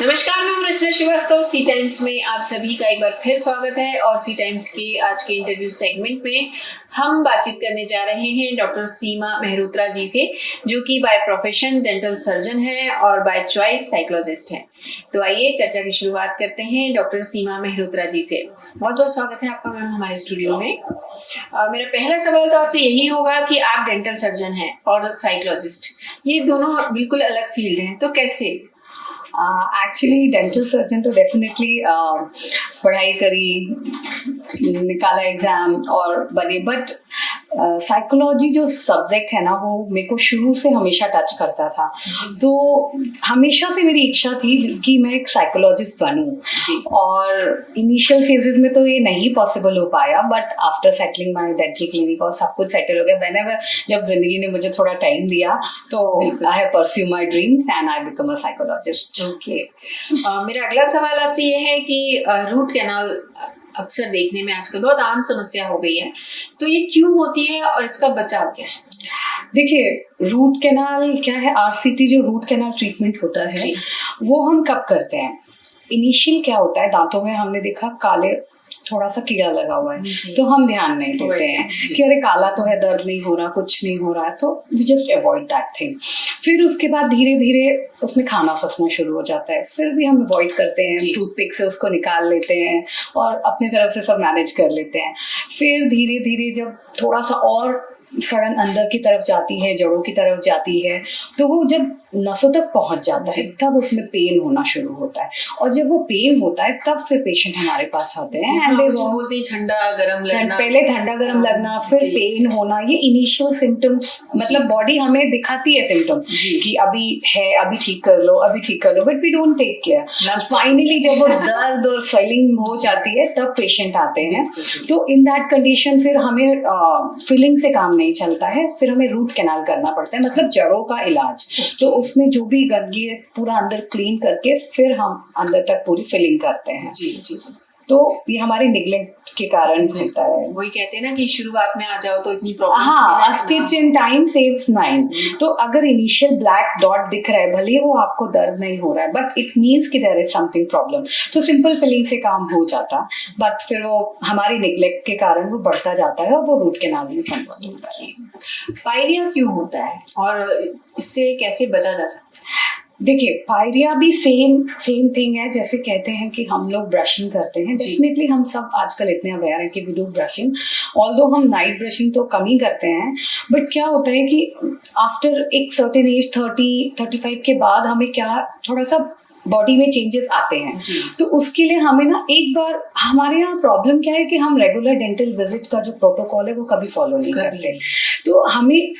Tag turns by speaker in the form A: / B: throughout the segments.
A: नमस्कार, मैं हूं रचना श्रीवास्तव। सी टाइम्स में आप सभी का एक बार फिर स्वागत है। और सी टाइम्स के आज के इंटरव्यू सेगमेंट में हम बातचीत करने जा रहे हैं डॉक्टर सीमा मेहरोत्रा जी से, जो कि बाय प्रोफेशन डेंटल सर्जन है और बाय चॉइस साइकोलॉजिस्ट है। तो आइए चर्चा की शुरुआत करते हैं डॉक्टर सीमा मेहरोत्रा जी से। बहुत बहुत स्वागत है आपका मैम हमारे स्टूडियो में। मेरा पहला सवाल तो आपसे यही होगा कि आप डेंटल सर्जन हैं और साइकोलॉजिस्ट, ये दोनों बिल्कुल अलग फील्ड हैं, तो कैसे?
B: एक्चुअली डेंटल सर्जन तो डेफिनेटली पढ़ाई करी, निकाला एग्जाम और बने, बट साइकोलॉजी जो सब्जेक्ट है ना वो मेरे को शुरू से हमेशा टच करता था। तो हमेशा से मेरी इच्छा थी कि मैं एक साइकोलॉजिस्ट बनूं। और इनिशियल फेजेस में तो ये नहीं पॉसिबल हो पाया, but after settling my dental clinic और सब कुछ सेटल हो गया, व्हेनेवर जब जिंदगी ने मुझे थोड़ा टाइम दिया तो I have pursue my dreams and I become a psychologist.
A: Okay, मेरा अगला सवाल आपसे ये है कि रूट कैनाल अक्सर देखने में आजकल बहुत आम समस्या हो गई है, तो ये क्यों होती है और इसका बचाव क्या है?
B: देखिए, रूट कैनाल क्या है, आरसीटी जो रूट कैनाल ट्रीटमेंट होता है वो हम कब करते हैं? इनिशियल क्या होता है, दांतों में हमने देखा काले थोड़ा सा कीड़ा लगा हुआ है तो हम ध्यान नहीं देते हैं कि अरे काला तो है, दर्द नहीं हो रहा, कुछ नहीं हो रहा है, तो we just avoid that thing. फिर उसके बाद धीरे धीरे उसमें खाना फंसना शुरू हो जाता है, फिर भी हम अवॉइड करते हैं, टूथपिक से उसको निकाल लेते हैं और अपनी तरफ से सब मैनेज कर लेते हैं। फिर धीरे धीरे जब थोड़ा सा और सड़न अंदर की तरफ जाती है, जड़ों की तरफ जाती है, तो वो जब नसों तक पहुंच जाता है तब उसमें पेन होना शुरू होता है। और जब वो पेन होता है तब फिर पेशेंट हमारे पास आते हैं एंड
A: बोलते हैं ठंडा गरम लगना,
B: पहले ठंडा गरम लगना, फिर पेन होना। ये इनिशियल सिम्टम्स, मतलब बॉडी हमें दिखाती है सिम्टम्स कि अभी है, अभी ठीक कर लो, अभी ठीक कर लो, but we don't take care. Finally जब वो दर्द और स्वेलिंग हो जाती है तब पेशेंट आते हैं। तो इन दैट कंडीशन फिर हमें फिलिंग से काम नहीं चलता है, फिर हमें रूट कैनाल करना पड़ता है, मतलब जड़ों का इलाज। तो उसमें जो भी गंदगी है पूरा अंदर क्लीन करके फिर हम अंदर तक पूरी फिलिंग करते हैं।
A: जी जी जी।
B: तो ये हमारे निग्लेक्ट के कारण होता है।
A: वही कहते हैं ना कि शुरुआत में आ जाओ तो इतनी प्रॉब्लम।
B: हाँ, स्टिच इन टाइम सेव्स 9। तो अगर इनिशियल ब्लैक डॉट दिख रहा है, भले वो आपको दर्द नहीं हो रहा है, बट इट मीन्स कि देयर इज समथिंग प्रॉब्लम, तो सिंपल फिलिंग से काम हो जाता, बट फिर वो हमारी निग्लेक्ट के कारण वो बढ़ता जाता है और वो रूट कैनाल में कन्वर्ट होता है।
A: पायरिया क्यों होता है और इससे कैसे बचा जा सकता है?
B: देखिए, पायरिया भी सेम थिंग है। जैसे कहते हैं कि हम लोग ब्रशिंग करते हैं, डेफिनेटली हम सब आजकल इतने अवेयर हैं कि वी डू ब्रशिंग, ऑल्दो हम नाइट ब्रशिंग तो कम ही करते हैं, बट क्या होता है कि आफ्टर एक सर्टेन एज 30-35 के बाद हमें क्या थोड़ा सा बॉडी में चेंजेस आते हैं। तो उसके लिए हमें ना एक बार, हमारे यहाँ प्रॉब्लम क्या है कि हम रेगुलर डेंटल विजिट का जो प्रोटोकॉल है वो कभी फॉलो नहीं करते। तो हमें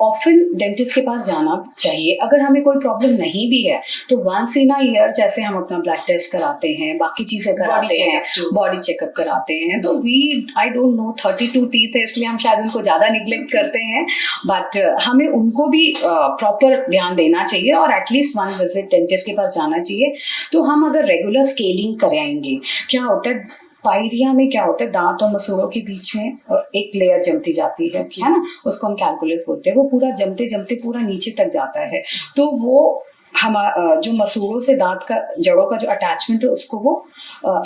B: ऑफन डेंटिस्ट के पास जाना चाहिए। अगर हमें कोई प्रॉब्लम नहीं भी है तो वंस इन अ ईयर, जैसे हम अपना ब्लड टेस्ट कराते हैं, बाकी चीजें कराते हैं, बॉडी चेकअप कराते हैं। तो आई डोंट नो, 32 टीथ है इसलिए हम शायद उनको ज्यादा निग्लेक्ट करते हैं, बट हमें उनको भी प्रॉपर ध्यान देना चाहिए और एटलीस्ट 1 विजिट डेंटिस्ट के पास जाना चाहिए। तो हम अगर रेगुलर स्केलिंग कराएंगे, क्या होता है पायरिया में, क्या होता है दांत और मसूड़ों के बीच में एक लेयर जमती जाती है ना, उसको हम कैलकुलस बोलते हैं। वो पूरा जमते जमते पूरा नीचे तक जाता है, तो वो हम जो मसूड़ों से दांत का, जड़ों का जो अटैचमेंट है उसको वो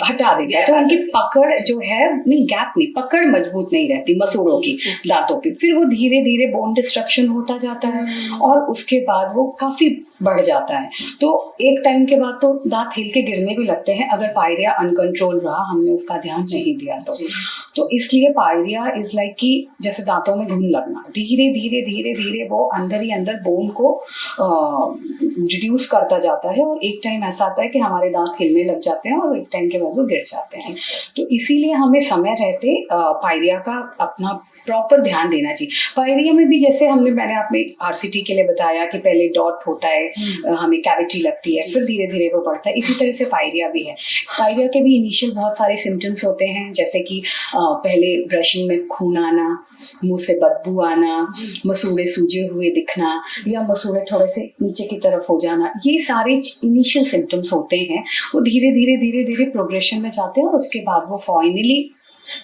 B: हटा देता है। तो उनकी पकड़ जो है, नहीं गैप नहीं, पकड़ मजबूत नहीं रहती मसूड़ों की दांतों की। फिर वो धीरे धीरे बोन डिस्ट्रक्शन होता जाता है और उसके बाद वो काफी बढ़ जाता है। तो एक टाइम के बाद तो दांत हिल के गिरने भी लगते हैं अगर पायरिया अनकंट्रोल रहा, हमने उसका ध्यान नहीं दिया तो इसलिए पायरिया इज लाइक कि जैसे दांतों में घुन लगना, धीरे धीरे धीरे धीरे वो अंदर ही अंदर बोन को रिड्यूस करता जाता है और एक टाइम ऐसा आता है कि हमारे दांत हिलने लग जाते हैं और एक टाइम के बाद वो गिर जाते हैं। तो इसीलिए हमें समय रहते पायरिया का अपना प्रॉपर ध्यान देना चाहिए। पायरिया में भी जैसे मैंने आपने आरसीटी के लिए बताया कि पहले डॉट होता है, हमें कैविटी लगती है, फिर धीरे धीरे वो बढ़ता है, इसी तरह से पायरिया भी है। पायरिया के भी इनिशियल बहुत सारे सिम्टम्स होते हैं, जैसे कि पहले ब्रशिंग में खून आना, मुंह से बदबू आना, मसूड़े सूजे हुए दिखना या मसूड़े थोड़े से नीचे की तरफ हो जाना, ये सारे इनिशियल सिम्टम्स होते हैं। वो धीरे धीरे धीरे धीरे प्रोग्रेशन में जाते हैं और उसके बाद वो फाइनली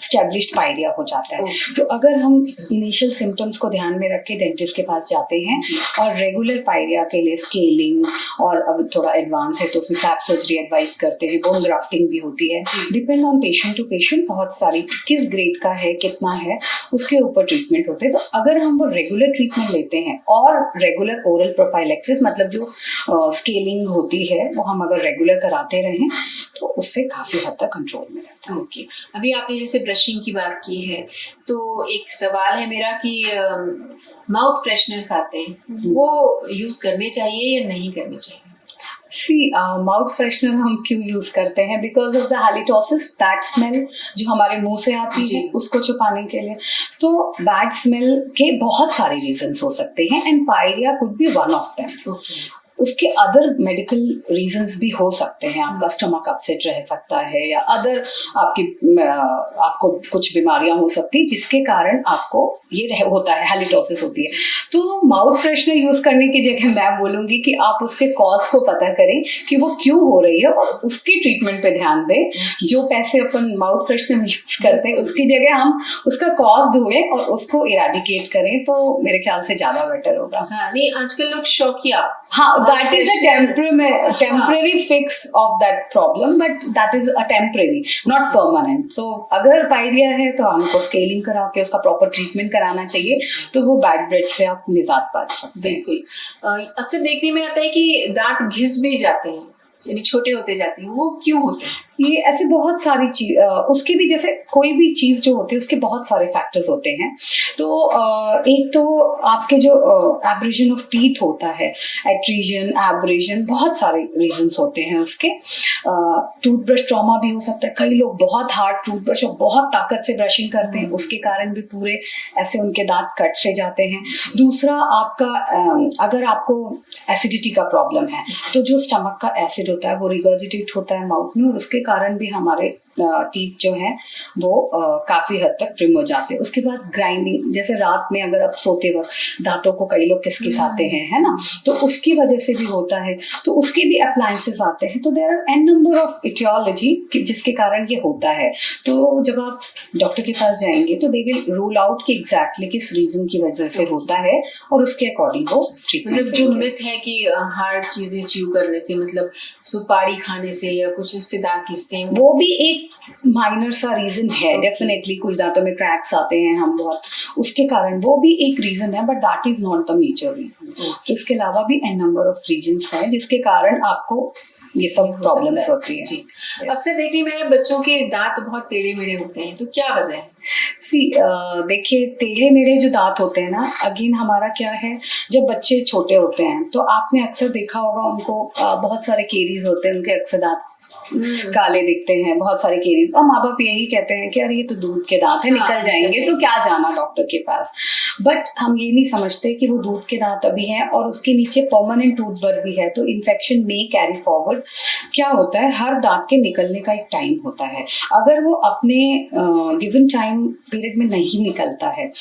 B: स्टैब्लिश्ड पायरिया हो जाता है। तो अगर हम इनिशियल सिम्टम्स को ध्यान में रख के डेंटिस्ट के पास जाते हैं और रेगुलर पायरिया के लिए स्केलिंग, और अब थोड़ा एडवांस है तो उसमें कैप सर्जरी एडवाइस करते हैं, बोन ग्राफ्टिंग भी होती है, depend on patient to patient, बहुत सारी किस ग्रेड का है, कितना है, उसके ऊपर ट्रीटमेंट होते हैं। तो अगर हम वो रेगुलर ट्रीटमेंट लेते हैं और रेगुलर ओरल प्रोफाइलेक्सिस, मतलब जो स्केलिंग होती है वो हम अगर रेगुलर कराते रहें तो उससे काफी हद तक कंट्रोल में रहता है।
A: ओके, अभी आपने जैसे ब्रशिंग की बात की है, तो एक सवाल है मेरा कि माउथ फ्रेशनर्स आते हैं, वो यूज करने चाहिए या नहीं करने चाहिए?
B: माउथ फ्रेशनर हम क्यों यूज करते हैं? Because of the halitosis, bad smell जो हमारे मुंह से आती है उसको छुपाने के लिए। तो बैड स्मेल के बहुत सारे रीजंस हो सकते हैं and pyorrhoea could be one of them. उसके अदर मेडिकल रीजंस भी हो सकते हैं, आपका स्टमक अपसेट रह सकता है या अदर आपको कुछ बीमारियां हो सकती है जिसके कारण आपको ये होता है, हालिटोसिस होती है। तो माउथ फ्रेशनर यूज करने की जगह मैं बोलूंगी कि आप उसके कॉज को पता करें कि वो क्यों हो रही है और उसकी ट्रीटमेंट पे ध्यान दें। जो पैसे अपन माउथ फ्रेशनर में यूज करते हैं उसकी जगह हम उसका कॉज ढूंढें और उसको इरेडिकेट करें, तो मेरे ख्याल से ज्यादा बेटर होगा।
A: हाँ, नहीं, आजकल लोग शौकिया,
B: हाँ, that is a temporary fix of that problem, but that is a temporary, not permanent. So अगर पायरिया है तो हमको स्केलिंग करा के उसका प्रॉपर ट्रीटमेंट कराना चाहिए, तो वो बैड ब्रेथ से आप निजात पा सकते हैं।
A: बिल्कुल। अक्सर देखने में आता है कि दांत घिस भी जाते हैं, यानी छोटे होते जाते हैं, वो क्यों होते हैं?
B: ये ऐसे बहुत सारी चीज, उसके भी जैसे कोई भी चीज जो होती है उसके बहुत सारे फैक्टर्स होते हैं। तो एक तो आपके जो एब्रेजन ऑफ टीथ होता है, एट्रीजन, एब्रेजन, बहुत सारे रीजंस होते हैं उसके। टूथब्रश ट्रॉमा भी हो सकता है, कई लोग बहुत हार्ड टूथब्रश और बहुत ताकत से ब्रशिंग करते हैं, उसके कारण भी पूरे ऐसे उनके दांत कट से जाते हैं। दूसरा, आपका अगर आपको एसिडिटी का प्रॉब्लम है तो जो स्टमक का एसिड होता है वो रिगर्जिटेट होता है माउथ में और उसके कारण भी हमारे टीथ जो है वो काफी हद तक ट्रिम हो जाते हैं। उसके बाद ग्राइंडिंग, जैसे रात में अगर आप सोते वक्त दांतों को कई लोग किसकिसाते हैं, है ना, तो उसकी वजह से भी होता है, तो उसके भी अप्लायंसेस आते हैं। तो there are an number of aetiology जिसके कारण ये होता है। तो जब आप डॉक्टर के पास जाएंगे तो दे विल रूल आउट कि एग्जैक्टली किस रीजन की वजह से होता है और उसके अकॉर्डिंग वो ट्रीटमेंट।
A: मतलब जो मिथ है कि हार्ड चीजें च्यू करने से, मतलब सुपारी खाने से या कुछ उससे दांत घिसते हैं,
B: वो भी एक माइनर सा रीजन है। डेफिनेटली कुछ दांतों में क्रैक्स आते हैं हम बहुत, उसके कारण वो भी एक रीजन है, but that is not the major reason. इसके अलावा भी एन नंबर ऑफ रीजंस हैं जिसके कारण आपको ये सब प्रॉब्लम्स होती है।
A: जी, अक्सर देखने में बच्चों के दांत बहुत टेढ़े मेढ़े होते हैं, तो क्या वजह है?
B: देखिए, टेढ़े मेढ़े जो दांत होते हैं ना, अगेन हमारा क्या है, जब बच्चे छोटे होते हैं तो आपने अक्सर देखा होगा उनको बहुत सारे केरीज होते हैं, उनके अक्सर दांत काले दिखते हैं, बहुत सारे केरीज, और माँ बाप यही कहते हैं कि अरे ये तो दूध के दांत है, निकल जाएंगे तो क्या जाना डॉक्टर के पास। बट हम ये नहीं समझते कि वो दूध के दांत अभी हैं और उसके नीचे परमानेंट टूथ बर्ड भी है, तो इन्फेक्शन में कैरी फॉरवर्ड। क्या होता है, हर दांत के निकलने का एक टाइम होता है, अगर वो अपने गिवन टाइम पीरियड में नहीं निकलता है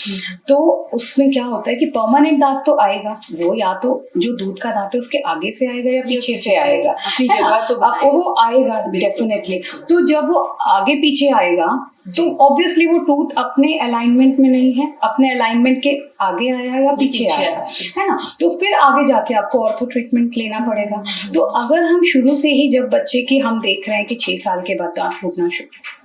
B: तो उसमें क्या होता है कि परमानेंट दांत तो आएगा, वो या तो जो दूध का दांत है उसके आगे से आएगा या पीछे से आएगा,
A: अपनी जगह तो
B: वो आएगा डेफिनेटली। तो जब वो आगे पीछे आएगा तो ऑब्वियसली वो टूथ अपने अलाइनमेंट में नहीं है, अपने अलाइनमेंट के आगे आया या पीछे आया, है ना, तो फिर आगे जाके आपको ऑर्थो ट्रीटमेंट लेना पड़ेगा। तो अगर हम शुरू से ही, जब बच्चे की हम देख रहे हैं कि 6 साल के बाद दांत टूटना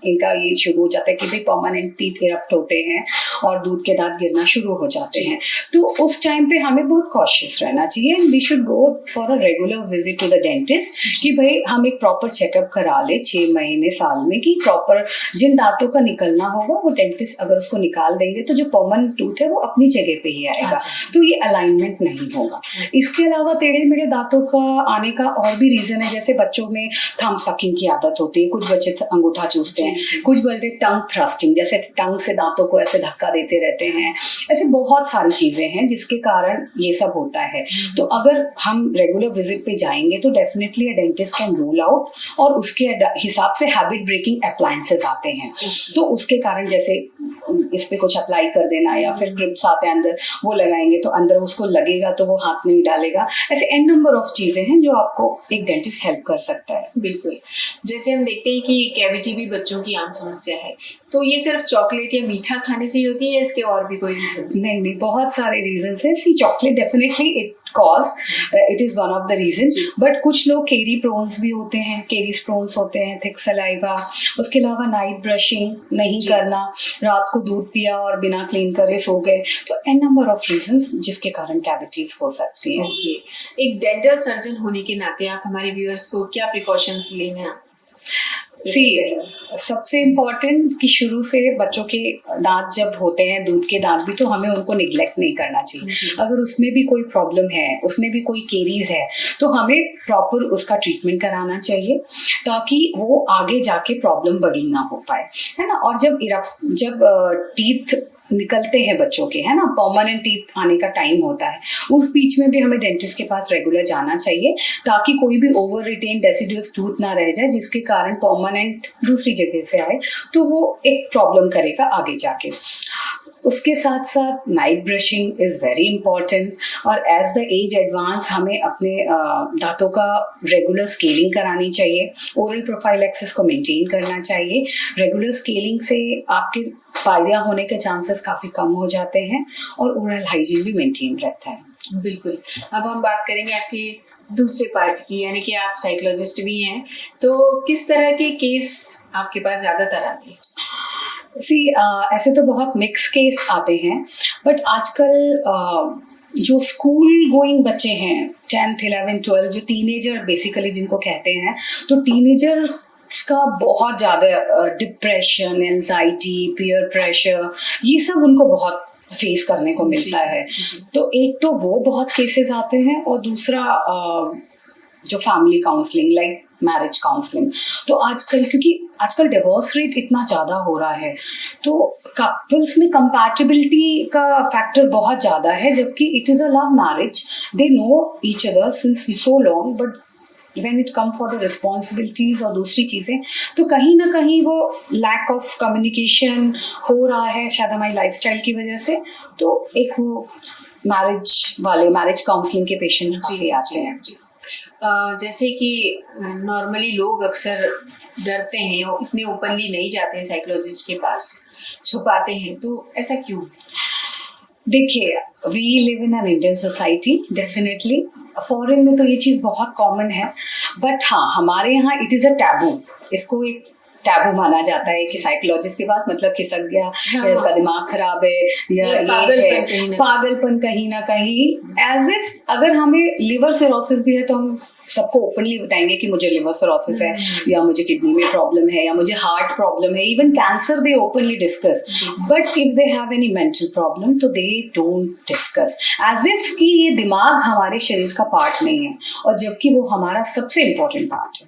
B: इनका ये शुरू हो जाता है कि भाई परमानेंट टीथ इरप्ट होते हैं और दूध के दांत गिरना शुरू हो जाते हैं, तो उस टाइम पे हमें बहुत कॉशियस रहना चाहिए and we should go for a regular visit to the dentist कि भाई हम एक प्रॉपर चेकअप करा ले 6 महीने साल में, कि प्रॉपर जिन दांतों का निकलना होगा वो डेंटिस्ट अगर उसको निकाल देंगे तो जो परमानेंट टूथ है वो अपनी जगह पे ही आएगा, तो ये अलाइनमेंट नहीं होगा। इसके अलावा टेढ़े मेढ़े दांतों का आने का और भी रीजन है, जैसे बच्चों में थंब सकिंग की आदत होती है, कुछ बच्चे अंगूठा चूसते हैं, कुछ बच्चे टंग थ्रस्टिंग, जैसे टंग से दांतों को ऐसे धक्का देते रहते हैं, ऐसे बहुत सारी चीजें हैं जिसके कारण ये सब होता है। तो अगर हम रेगुलर विजिट पे जाएंगे तो definitely dentist can rule out और उसके हिसाब से हैबिट ब्रेकिंग अप्लायंसेस आते हैं, तो उसके कारण जैसे इस पे कुछ अप्लाई कर देना, या फिर क्रिप्स आते हैं अंदर वो लगाएंगे तो अंदर उसको लगेगा तो वो हाथ नहीं डालेगा। ऐसे एन नंबर ऑफ चीजें हैं जो आपको एक डेंटिस्ट हेल्प कर सकता है।
A: बिल्कुल। जैसे हम देखते हैं कि कैविटी भी बच्चों की आम समस्या है, तो ये सिर्फ चॉकलेट या मीठा खाने से ही होती है या इसके और भी कोई रीजन?
B: नहीं, बहुत सारे रीजंस हैं। See, chocolate definitely it is one of the reason, but कुछ लोग केरी प्रोन्स भी होते हैं, केरीज प्रोन्स होते हैं, थिक सलाइवा। उसके अलावा नाइट ब्रशिंग नहीं करना, रात को दूध पिया और बिना क्लीन करे सो गए, तो एन नंबर ऑफ रीजंस जिसके कारण कैविटीज हो सकती हैं।
A: एक डेंटल सर्जन होने के नाते आप हमारे व्यूअर्स को क्या प्रिकॉशंस लेना?
B: सी, सबसे इम्पोर्टेंट कि शुरू से बच्चों के दांत जब होते हैं, दूध के दांत भी, तो हमें उनको निग्लेक्ट नहीं करना चाहिए। अगर उसमें भी कोई प्रॉब्लम है, उसमें भी कोई केरीज है, तो हमें प्रॉपर उसका ट्रीटमेंट कराना चाहिए ताकि वो आगे जाके प्रॉब्लम बड़ी ना हो पाए, है ना। और जब टीथ निकलते हैं बच्चों के, है ना, परमानेंट टीथ आने का टाइम होता है, उस बीच में भी हमें डेंटिस्ट के पास रेगुलर जाना चाहिए ताकि कोई भी ओवर रिटेन डेसिडुअस टूथ ना रह जाए जिसके कारण परमानेंट दूसरी जगह से आए, तो वो एक प्रॉब्लम करेगा आगे जाके। उसके साथ साथ night brushing is very important, और एज द एज एडवांस हमें अपने दांतों का रेगुलर स्केलिंग करानी चाहिए, ओरल प्रोफाइलैक्सिस को मेंटेन करना चाहिए। रेगुलर स्केलिंग से आपके पायरिया होने के चांसेस काफ़ी कम हो जाते हैं और ओरल हाइजीन भी मेंटेन रहता है।
A: बिल्कुल। अब हम बात करेंगे आपके दूसरे पार्ट की, यानी कि आप साइकोलॉजिस्ट भी हैं, तो किस तरह के केस आपके पास ज़्यादातर आते हैं?
B: ऐसे तो बहुत मिक्स केस आते हैं, बट आजकल जो स्कूल गोइंग बच्चे हैं, 10th 11th 12, जो टीनेजर बेसिकली जिनको कहते हैं, तो टीनेजर का बहुत ज़्यादा डिप्रेशन, एंजाइटी, पीयर प्रेशर, ये सब उनको बहुत फेस करने को मिलता है। तो एक तो वो बहुत केसेस आते हैं, और दूसरा जो family counselling, like marriage counselling. तो क्योंकि आजकल डिवोर्स रेट इतना ज़्यादा हो रहा है, तो कपल्स में कंपैटिबिलिटी का फैक्टर बहुत ज़्यादा है, जबकि it is a love marriage, they know each other since so long, but when it come for the responsibilities और दूसरी चीज़ें, तो कहीं ना कहीं वो लैक ऑफ कम्युनिकेशन हो रहा है, शायद हमारी लाइफस्टाइल की वजह से। तो एक वो मैरिज काउंसलिंग के पेशेंट्स काफ़ी आते हैं।
A: जैसे कि नॉर्मली लोग अक्सर डरते हैं और इतने ओपनली नहीं जाते हैं साइकोलॉजिस्ट के पास, छुपाते हैं, तो ऐसा क्यों?
B: देखिए, we live in an Indian society, definitely foreign में तो ये चीज़ बहुत कॉमन है, बट हाँ, हमारे यहाँ इट इज़ अ टैबू। इसको एक टैबू माना जाता है कि साइकोलॉजिस्ट के पास मतलब खिसक गया, या इसका दिमाग खराब है, या ये पागलपन कहीं ना कहीं। एज इफ अगर हमें लिवर सिरोसिस भी है तो हम सबको ओपनली बताएंगे कि मुझे लिवर सिरोसिस है, या मुझे किडनी में प्रॉब्लम है, या मुझे हार्ट प्रॉब्लम है। Even cancer they openly discuss, but if they have any mental problem तो they don't discuss, as if कि ये दिमाग हमारे शरीर का पार्ट नहीं है, और जबकि वो हमारा सबसे इम्पोर्टेंट पार्ट है।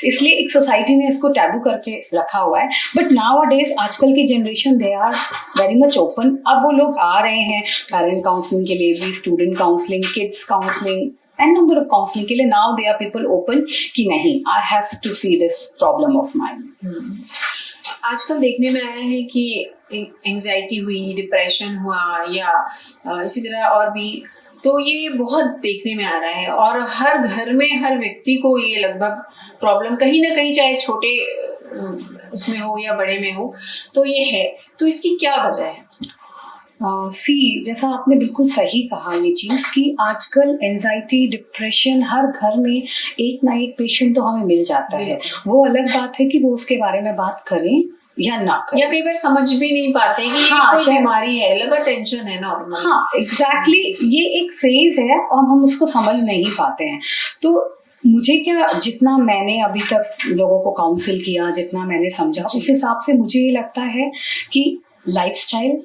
B: इसलिए एक सोसाइटी ने इसको टैबू करके रखा हुआ है। बट नाउ अडेज आजकल की generation they are very much open. अब वो लोग आ रहे हैं पेरेंट काउंसलिंग के लिए भी, student counselling, kids counselling, and number of counselling के लिए। Now they are people open कि नहीं, I have to see this problem of mind.
A: आजकल देखने में आया है कि एंजाइटी हुई, डिप्रेशन हुआ, या इसी तरह और भी, तो ये बहुत देखने में आ रहा है, और हर घर में हर व्यक्ति को ये लगभग प्रॉब्लम कहीं ना कहीं, चाहे छोटे उसमें हो या बड़े में हो, तो ये है। तो इसकी क्या वजह है?
B: जैसा आपने बिल्कुल सही कहा ये चीज़ कि आजकल एंजाइटी, डिप्रेशन हर घर में एक ना एक पेशेंट तो हमें मिल जाता है। वो अलग बात है कि वो उसके बारे में बात करें या ना करें,
A: या कई बार समझ भी नहीं पाते कि हाँ, कोई बीमारी है, लगा टेंशन है नॉर्मल।
B: हाँ, एग्जैक्टली, ये एक फेज है और हम उसको समझ नहीं पाते हैं। तो मुझे जितना मैंने अभी तक लोगों को काउंसिल किया, जितना मैंने समझा, उस हिसाब से मुझे ये लगता है कि लाइफस्टाइल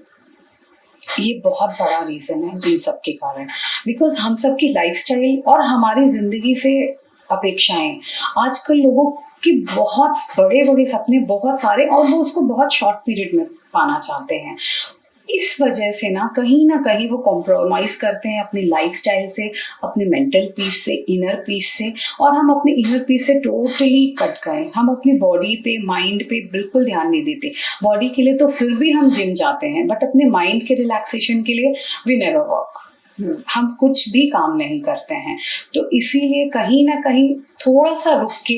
B: ये बहुत बड़ा रीज़न है जिन सब के कारण। बिकॉज हम सब की लाइफस्टाइल और हमारी ज़िंदगी से अपेक्षाएं, आजकल लोगों कि बहुत बड़े बड़े सपने बहुत सारे, और वो उसको बहुत शॉर्ट पीरियड में पाना चाहते हैं। इस वजह से ना कहीं वो कॉम्प्रोमाइज करते हैं अपनी लाइफस्टाइल से, अपने मेंटल पीस से, इनर पीस से, और हम अपने इनर पीस से टोटली कट गए। हम अपनी बॉडी पे, माइंड पे बिल्कुल ध्यान नहीं देते। बॉडी के लिए तो फिर भी हम जिम जाते हैं, बट अपने माइंड के रिलैक्सेशन के लिए वी नेवर वर्क। हम कुछ भी काम नहीं करते हैं। तो इसीलिए कहीं ना कहीं थोड़ा सा रुक के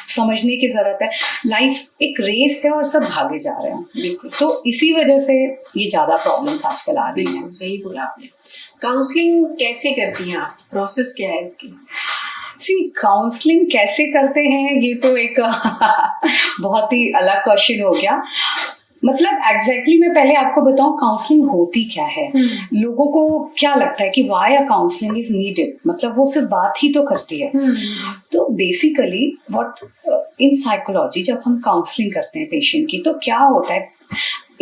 B: समझने की जरूरत है। लाइफ एक रेस है और सब भागे जा रहे हैं।
A: बिल्कुल।
B: तो इसी वजह से ये ज्यादा प्रॉब्लम्स आजकल आ रही हैं।
A: बिल्कुल सही बोला आपने। काउंसलिंग कैसे करती हैं आप? प्रोसेस क्या है इसकी?
B: काउंसलिंग कैसे करते हैं ये तो एक बहुत ही अलग क्वेश्चन हो गया। मतलब एग्जैक्टली मैं पहले आपको बताऊं काउंसलिंग होती क्या है। लोगों को क्या लगता है कि why a counselling is needed, मतलब वो सिर्फ बात ही तो करती है। तो बेसिकली व्हाट इन साइकोलॉजी जब हम काउंसलिंग करते हैं पेशेंट की, तो क्या होता है,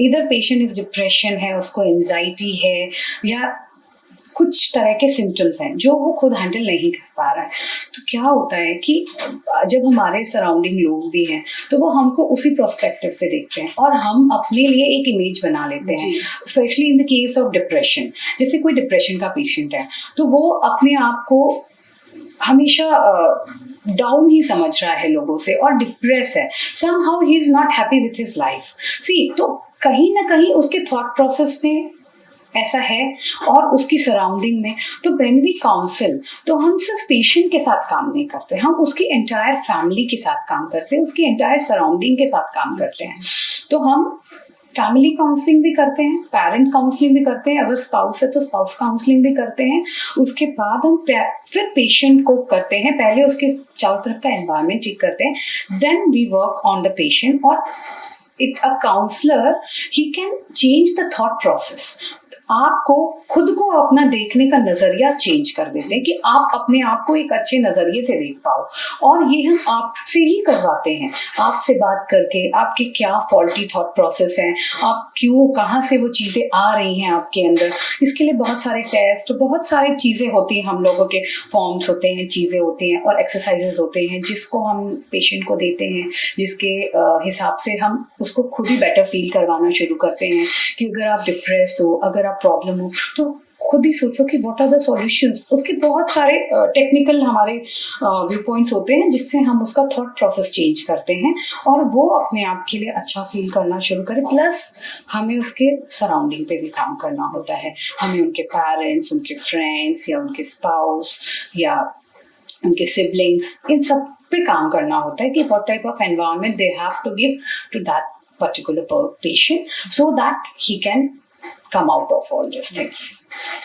B: इधर पेशेंट इज डिप्रेशन है, उसको एंजाइटी है, या कुछ तरह के सिम्टम्स हैं जो वो खुद हैंडल नहीं कर पा रहा है। तो क्या होता है कि जब हमारे सराउंडिंग लोग भी हैं तो वो हमको उसी प्रोस्पेक्टिव से देखते हैं और हम अपने लिए एक इमेज बना लेते हैं। Specially in the case of depression, जैसे कोई डिप्रेशन का पेशेंट है तो वो अपने आप को हमेशा डाउन ही समझ रहा है लोगों से और डिप्रेस है, somehow he is not happy with his life. तो कहीं ना कहीं उसके थॉट प्रोसेस में ऐसा है और उसकी सराउंडिंग में। तो व्हेन वी काउंसिल तो हम सिर्फ पेशेंट के साथ काम नहीं करते, हम उसकी एंटायर फैमिली के साथ काम करते हैं, उसकी एंटायर सराउंडिंग के साथ काम करते हैं। तो हम फैमिली काउंसलिंग भी करते हैं, पेरेंट काउंसलिंग भी करते हैं, अगर स्पाउस है तो स्पाउस काउंसलिंग भी करते हैं। उसके बाद हम फिर पेशेंट को करते हैं, पहले उसके चारों तरफ का एनवायरनमेंट चेक करते हैं, then we work on the patient. और a counselor, he can change the thought process. आपको खुद को अपना देखने का नजरिया चेंज कर देते हैं कि आप अपने आप को एक अच्छे नजरिए से देख पाओ। और ये हम आपसे ही करवाते हैं, आपसे बात करके आपके क्या फॉल्टी थॉट प्रोसेस हैं, आप क्यों, कहाँ से वो चीज़ें आ रही हैं आपके अंदर। इसके लिए बहुत सारे टेस्ट, बहुत सारी चीज़ें होती हैं, हम लोगों के फॉर्म्स होते हैं, चीज़ें होती हैं और एक्सरसाइजेस होते हैं जिसको हम पेशेंट को देते हैं, जिसके हिसाब से हम उसको खुद ही बेटर फील करवाना शुरू करते हैं कि अगर आप डिप्रेस हो, अगर आप प्रॉब्लम हो तो खुद ही सोचो कि व्हाट आर द सॉल्यूशंस। उसके बहुत सारे टेक्निकल हमारे व्यू पॉइंट्स होते हैं जिससे हम उसका थॉट प्रोसेस चेंज करते हैं और वो अपने आप के लिए अच्छा फील करना शुरू करे। प्लस हमें उसके सराउंडिंग पे भी काम करना होता है, हमें उनके पेरेंट्स, उनके फ्रेंड्स या उनके स्पाउस या उनके सिबलिंग्स, इन सब पे काम करना होता है कि what type of environment they have to give to that particular patient so that he can come out of all these things.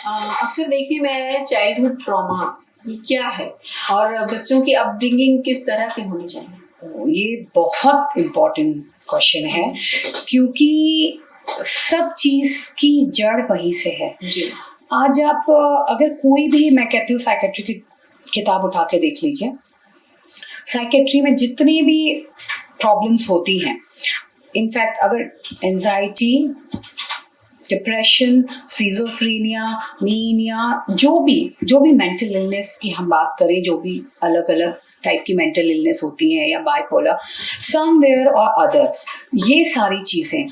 A: अक्सर देखने में आया है चाइल्डहुड ट्रॉमा, ये क्या है और बच्चों की अपब्रिंगिंग किस तरह से होनी चाहिए?
B: ये बहुत इम्पोर्टेंट क्वेश्चन है क्योंकि सब चीज की जड़ वहीं से है
A: जी।
B: आज आप अगर कोई भी, मैं कहती हूँ साइकेट्री की किताब उठा के देख लीजिए, साइकेट्री में जितनी भी प्रॉब्लम्स होती हैं, इनफैक्ट अगर एंजाइटी, डिप्रेशन, सीजोफ्रीनिया, मीनिया, जो भी मेंटल इलनेस की हम बात करें, जो भी अलग अलग टाइप की मेंटल इलनेस होती हैं या बाइपोलर, समवेयर और अदर, ये सारी चीज़ें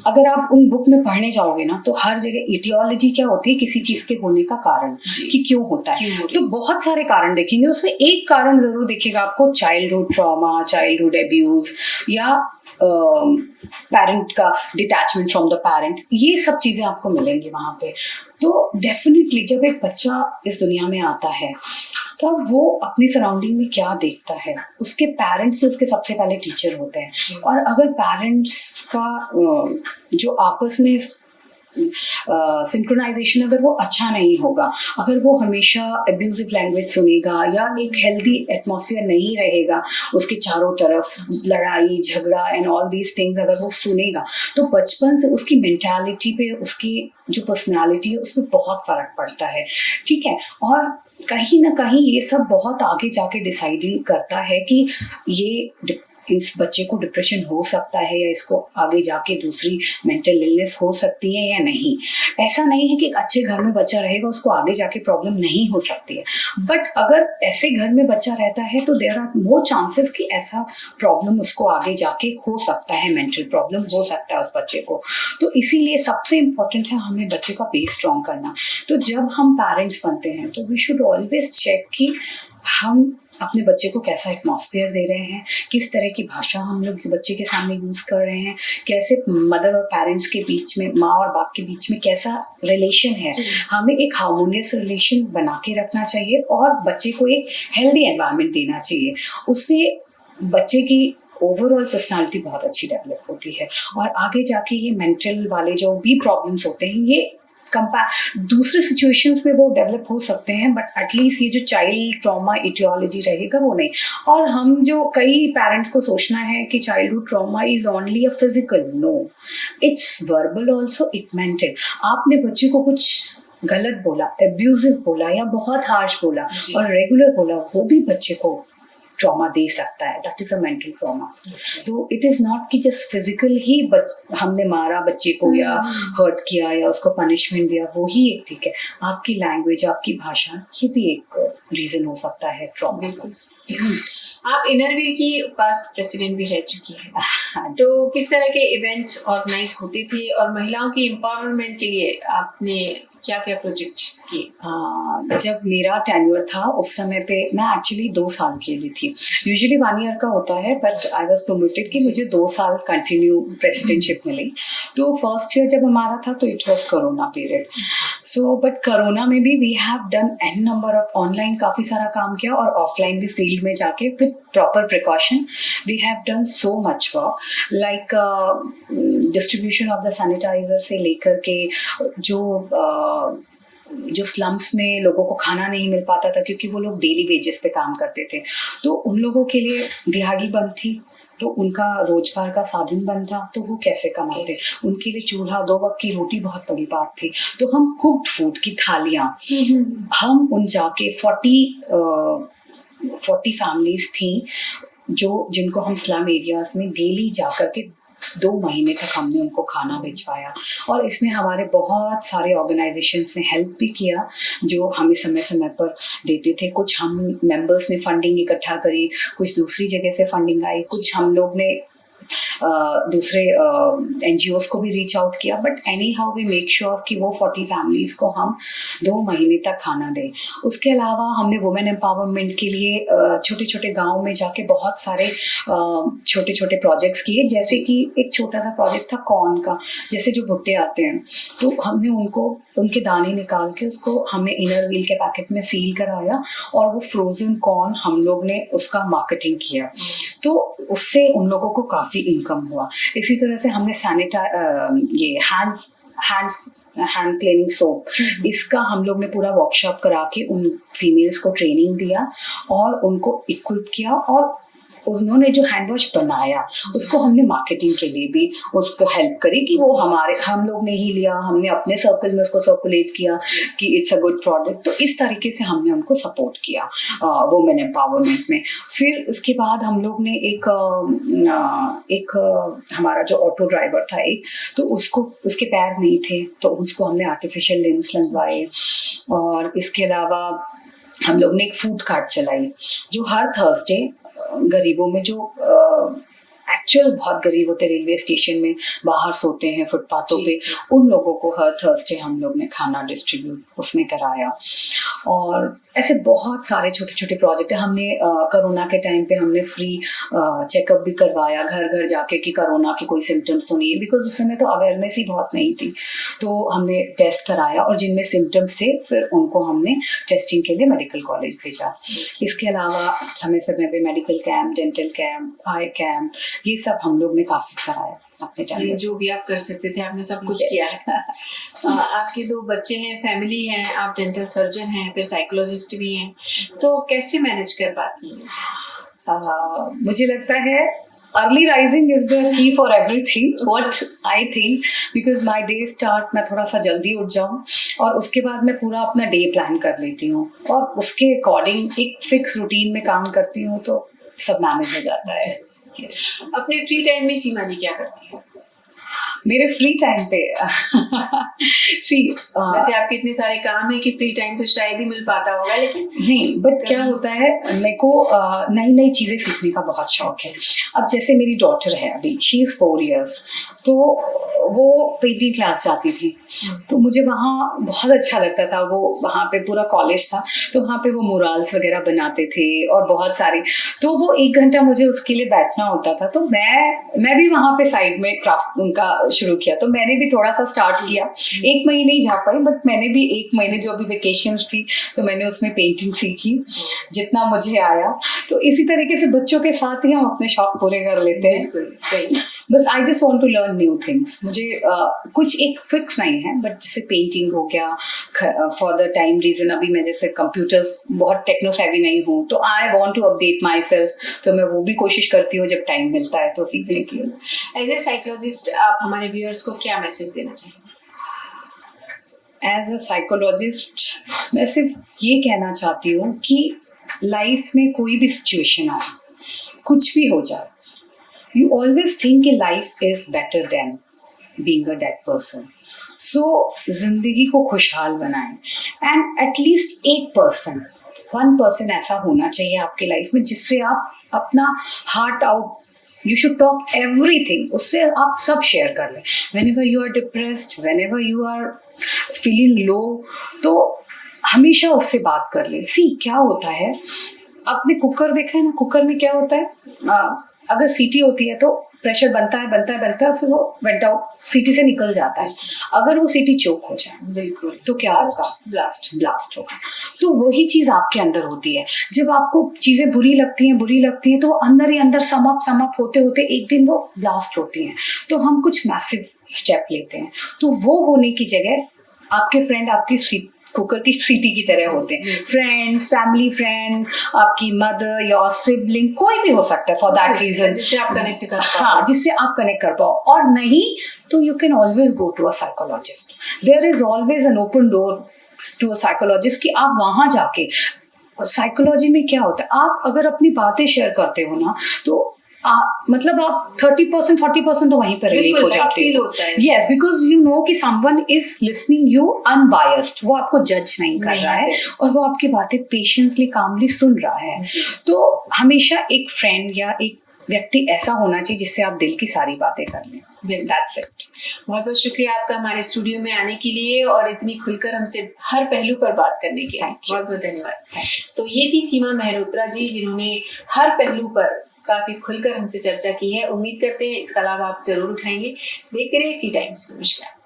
B: अगर आप उन बुक में पढ़ने जाओगे ना तो हर जगह इटियोलॉजी क्या होती है, किसी चीज़ के होने का कारण कि क्यों होता है, तो बहुत सारे कारण देखेंगे, उसमें एक कारण जरूर दिखेगा आपको, चाइल्डहुड ट्रॉमा, चाइल्डहुड एब्यूज या पेरेंट का डिटैचमेंट फ्रॉम द पेरेंट, ये सब चीज़ें आपको मिलेंगी वहाँ पे। तो डेफिनेटली जब एक बच्चा इस दुनिया में आता है तब वो अपनी सराउंडिंग में क्या देखता है, उसके पेरेंट्स से उसके सबसे पहले टीचर होते हैं। और अगर पेरेंट्स का जो आपस में सिंक्रोनाइजेशन अगर वो अच्छा नहीं होगा, अगर वो हमेशा एब्यूजिव लैंग्वेज सुनेगा या एक हेल्दी एटमॉस्फेयर नहीं रहेगा, उसके चारों तरफ लड़ाई झगड़ा एंड ऑल दीज थिंग्स अगर वो सुनेगा, तो बचपन से उसकी मेंटालिटी पे, उसकी जो पर्सनालिटी है उस पर बहुत फर्क पड़ता है। ठीक है, और कहीं ना कहीं ये सब बहुत आगे जाके डिसाइडिंग करता है कि ये इस बच्चे को डिप्रेशन हो सकता है या इसको आगे जाके दूसरी मेंटल इलनेस हो सकती है या नहीं। ऐसा नहीं है कि एक अच्छे घर में बच्चा रहेगा उसको आगे जाके प्रॉब्लम नहीं हो सकती है, बट अगर ऐसे घर में बच्चा रहता है तो देयर आर मोर चांसेस कि ऐसा प्रॉब्लम उसको आगे जाके हो सकता है, मेंटल प्रॉब्लम हो सकता है उस बच्चे को। तो इसीलिए सबसे इम्पोर्टेंट है हमें बच्चे का बेस स्ट्रॉन्ग करना। तो जब हम पेरेंट्स बनते हैं तो वी शुड ऑलवेज चेक कि हम अपने बच्चे को कैसा एटमॉस्फेयर दे रहे हैं, किस तरह की भाषा हम लोग बच्चे के सामने यूज कर रहे हैं, कैसे मदर और पेरेंट्स के बीच में, माँ और बाप के बीच में कैसा रिलेशन है। हमें एक हार्मोनियस रिलेशन बना के रखना चाहिए और बच्चे को एक हेल्दी एनवायरनमेंट देना चाहिए। उससे बच्चे की ओवरऑल पर्सनालिटी बहुत अच्छी डेवलप होती है और आगे जाके ये मेंटल वाले जो भी प्रॉब्लम्स होते हैं ये दूसरे सिचुएशंस में वो डेवलप हो सकते हैं, बट एटलीस्ट ये जो चाइल्ड ट्रॉमा इटियोलॉजी रहेगा वो नहीं। और हम जो कई पेरेंट्स को सोचना है कि childhood trauma is only a physical, no, it's verbal also, it mental. आपने बच्चे को कुछ गलत बोला, एब्यूजिव बोला या बहुत हार्श बोला और रेगुलर बोला, वो भी बच्चे को ट्रॉमा दे सकता है। That is a mental trauma. तो इट इज नॉट कि जस्ट फिजिकल ही हमने मारा बच्चे को या हर्ट किया या उसको पनिशमेंट दिया, वो ही एक ठीक है। आपकी लैंग्वेज, आपकी भाषा, ये भी एक रीजन हो सकता है ट्रॉमा।
A: बिल्कुल। आप इनरव्हील की पास्ट प्रेसिडेंट भी रह चुकी हैं, तो किस तरह के इवेंट्स ऑर्गेनाइज होते थे और महिलाओं की एम्पावरमेंट के लिए आपने क्या क्या प्रोजेक्ट किए?
B: जब मेरा टेन्योर था उस समय पे मैं एक्चुअली 2 साल के लिए थी। यूजुअली 1 ईयर का होता है, बट आई वाज प्रमोटेड कि मुझे 2 साल कंटिन्यू प्रेसिडेंटशिप मिली। तो फर्स्ट ईयर जब हमारा था तो it was corona period. So but corona में भी we have done an number of online काफ़ी सारा काम किया और ऑफलाइन भी फील्ड में जाके with proper precaution we have done so much work, like distribution of the sanitiser से लेकर के जो स्लम्स में लोगों को खाना नहीं मिल पाता था क्योंकि वो लोग डेली वेजेस पे काम करते थे, तो उन लोगों के लिए दिहाड़ी बंद थी, तो उनका रोजगार का साधन बंद था, तो वो कैसे कमाते, उनके लिए चूल्हा 2 वक्त की रोटी बहुत बड़ी बात थी। तो हम कुक्ड फूड की थालियाँ हम उन जाके 40 फैमिलीज थी जिनको हम स्लम एरियाज में डेली जाकर के 2 महीने तक हमने उनको खाना भिजवाया। और इसमें हमारे बहुत सारे ऑर्गेनाइजेशंस ने हेल्प भी किया जो हमें समय समय पर देते थे। कुछ हम मेंबर्स ने फंडिंग इकट्ठा करी, कुछ दूसरी जगह से फंडिंग आई, कुछ हम लोग ने दूसरे NGOs को भी रीच आउट किया, but anyhow we make sure कि वो 40 फैमिलीज को हम 2 महीने तक खाना दें। उसके अलावा हमने वुमेन एम्पावरमेंट के लिए छोटे छोटे गाँव में जाके बहुत सारे छोटे छोटे प्रोजेक्ट्स किए, जैसे कि एक छोटा सा प्रोजेक्ट था कॉर्न का, जैसे जो भुट्टे आते हैं तो हमने उनके दाने निकाल के उसको हमने इनर व्हील के पैकेट में सील कराया और वो फ्रोजन कॉर्न हम लोग ने उसका मार्केटिंग किया, तो उससे उन लोगों को काफ़ी इनकम हुआ। इसी तरह से हमने ये हैंड क्लीनिंग सोप, इसका हम लोग ने पूरा वर्कशॉप करा के उन फीमेल्स को ट्रेनिंग दिया और उनको इक्विप किया, और उन्होंने जो हैंड वॉश बनाया उसको हमने मार्केटिंग के लिए भी उसको हेल्प करी कि वो हम लोग ने ही लिया, हमने अपने सर्कल में उसको सर्कुलेट किया कि इट्स अ गुड प्रोडक्ट। तो इस तरीके से हमने उनको सपोर्ट किया वुमेन एम्पावरमेंट में। फिर उसके बाद हम लोग ने एक हमारा जो ऑटो ड्राइवर था तो उसके पैर नहीं थे, तो उसको हमने आर्टिफिशियल लिम्स लगवाए। और इसके अलावा हम लोग ने एक फूड कार्ट चलाई जो हर थर्सडे गरीबों में जो एक्चुअल बहुत गरीब होते रेलवे स्टेशन में बाहर सोते हैं फुटपाथों पे, उन लोगों को हर थर्सडे हम लोग ने खाना डिस्ट्रीब्यूट उसमें कराया। और ऐसे बहुत सारे छोटे छोटे प्रोजेक्ट है। हमने कोरोना के टाइम पे हमने फ्री चेकअप भी करवाया घर घर जाके कि कोरोना के कोई सिम्टम्स तो नहीं है, बिकॉज उस समय तो अवेयरनेस ही बहुत नहीं थी। तो हमने टेस्ट कराया और जिनमें सिम्टम्स थे फिर उनको हमने टेस्टिंग के लिए मेडिकल कॉलेज भेजा। इसके अलावा समय समय पे मेडिकल कैंप, डेंटल कैंप, आई कैंप, ये सब हम लोग ने काफ़ी कराया अपने टाइम।
A: जो भी आप कर सकते थे आपने सब कुछ किया है। आपके 2 बच्चे हैं, फैमिली है, आप डेंटल सर्जन हैं, फिर साइकोलॉजिस्ट भी हैं, तो कैसे मैनेज कर पाती हैं?
B: मुझे लगता है early rising is the key for everything, what I think, because my day start, मैं थोड़ा सा जल्दी उठ जाऊँ और उसके बाद मैं पूरा अपना डे प्लान कर लेती हूँ और उसके अकॉर्डिंग एक फिक्स रूटीन में काम करती हूँ, तो सब मैनेज हो जाता है।
A: अपने फ्री टाइम में सीमा जी क्या करती है?
B: मेरे फ्री टाइम पे सी
A: वैसे आपके इतने सारे काम है कि फ्री टाइम तो शायद ही मिल पाता होगा, लेकिन
B: नहीं, बट क्या होता है, मेरे को नई नई चीज़ें सीखने का बहुत शौक है। अब जैसे मेरी डॉटर है अभी, शी इज़ 4 years, तो वो पेंटिंग क्लास जाती थी, तो मुझे वहाँ बहुत अच्छा लगता था। वो वहाँ पे पूरा कॉलेज था, तो वहाँ पे वो मुराल्स वगैरह बनाते थे और बहुत सारी, तो वो 1 घंटा मुझे उसके लिए बैठना होता था। तो मैं भी वहाँ पे साइड में क्राफ्ट उनका शुरू किया, तो मैंने भी थोड़ा सा स्टार्ट किया। 1 महीने ही जा पाई, बट मैंने भी 1 महीने जो अभी वेकेशंस थी, तो मैंने उसमें पेंटिंग सीखी जितना मुझे आया। तो इसी तरीके से बच्चों के साथ ही हम अपने शौक पूरे कर लेते हैं।
A: बिल्कुल सही।
B: बस I just want to learn new things. मुझे कुछ एक फिक्स नहीं है, बट जैसे पेंटिंग हो गया, फॉर द टाइम रीजन अभी मैं जैसे कंप्यूटर्स बहुत टेक्नो सेवी नहीं हूँ, तो I want to update myself, तो मैं वो भी कोशिश करती हूँ जब टाइम मिलता है तो सीखने की।
A: एज ए साइकोलॉजिस्ट आप हमारे व्यूअर्स को क्या मैसेज देना चाहेंगे?
B: एज अ साइकोलॉजिस्ट मैं सिर्फ ये कहना चाहती हूँ कि लाइफ में कोई भी सिचुएशन आए, कुछ भी हो जाए, you always think कि life is better than being a dead person. So जिंदगी को खुशहाल बनाएं, and at least one person ऐसा होना चाहिए आपके लाइफ में जिससे आप अपना heart out, you should talk everything, उससे आप सब शेयर कर लें। whenever you are depressed, whenever you are feeling low, तो हमेशा उससे बात कर लें। सी क्या होता है, आपने कुकर देखा है ना, कुकर में क्या होता है, अगर सीटी होती है तो प्रेशर बनता है, फिर वो वेंट आउट सीटी से निकल जाता है। अगर वो सीटी चोक हो जाए, बिल्कुल, तो क्या होगा? ब्लास्ट होगा। तो वही चीज आपके अंदर होती है। जब आपको चीजें बुरी लगती हैं तो अंदर ही अंदर सम अप होते होते एक दिन वो ब्लास्ट होती हैं। तो हम कुछ मैसिव स्टेप लेते हैं, तो वो होने की जगह आपके फ्रेंड आपकी कुकर की सीटी की तरह होते हैं। फ्रेंड्स, फैमिली फ्रेंड, आपकी मदर या सिबलिंग, कोई भी हो सकता है फॉर दैट रीजन, जिससे आप कनेक्ट कर पाओ। हाँ, जिससे आप कनेक्ट कर पाओ। और नहीं तो you can always go to a psychologist. There is always an open door to a psychologist, कि आप वहां जाके, साइकोलॉजी में क्या होता है, आप अगर अपनी बातें शेयर करते हो ना, तो मतलब आप 30% 40% तो वहीं पर रिलीफ हो जाते हो। यस, बिकॉज यू नो कि someone is listening you unbiased, वो आपको जज नहीं कर रहा है और वो आपकी बातें पेशेंसली कामली सुन रहा है। तो हमेशा एक फ्रेंड या एक व्यक्ति ऐसा होना चाहिए जिससे आप दिल की सारी बातें कर लें। That's it.
A: बहुत बहुत शुक्रिया आपका हमारे स्टूडियो में आने के लिए और इतनी खुलकर हमसे हर पहलू पर बात करने के लिए। बहुत बहुत धन्यवाद। तो ये थी सीमा मेहरोत्रा जी, जिन्होंने हर पहलू पर काफी खुलकर हमसे चर्चा की है। उम्मीद करते हैं इसका लाभ आप जरूर उठाएंगे। देखते रहिए सी टाइम्स। नमस्कार।